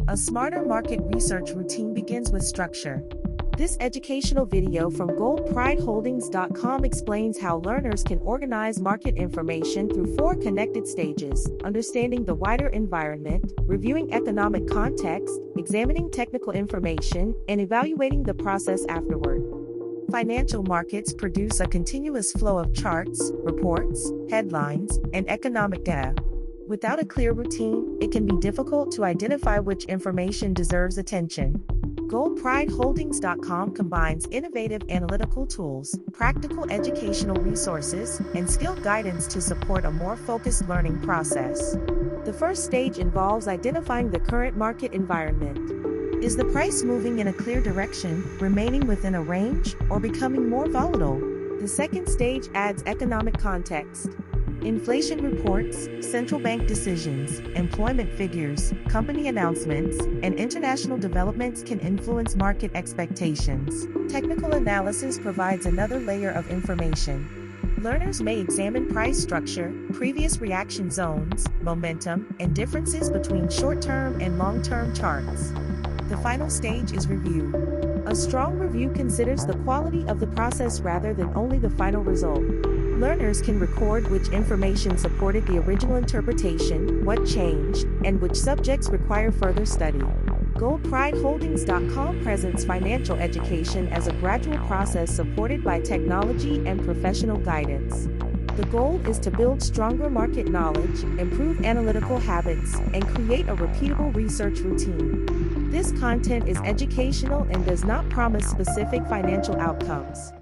A smarter market research routine begins with structure. This educational video from GoldPrideHoldings.com explains how learners can organize market information through 4 connected stages: understanding the wider environment, reviewing economic context, examining technical information, and evaluating the process afterward. Financial markets produce a continuous flow of charts, reports, headlines, and economic data. Without a clear routine, it can be difficult to identify which information deserves attention. GoldPrideHoldings.com combines innovative analytical tools, practical educational resources, and skilled guidance to support a more focused learning process. The first stage involves identifying the current market environment. Is the price moving in a clear direction, remaining within a range, or becoming more volatile? The second stage adds economic context. Inflation reports, central bank decisions, employment figures, company announcements, and international developments can influence market expectations. Technical analysis provides another layer of information. Learners may examine price structure, previous reaction zones, momentum, and differences between short-term and long-term charts. The final stage is review. A strong review considers the quality of the process rather than only the final result. Learners can record which information supported the original interpretation, what changed, and which subjects require further study. GoldPrideHoldings.com presents financial education as a gradual process supported by technology and professional guidance. The goal is to build stronger market knowledge, improve analytical habits, and create a repeatable research routine. This content is educational and does not promise specific financial outcomes.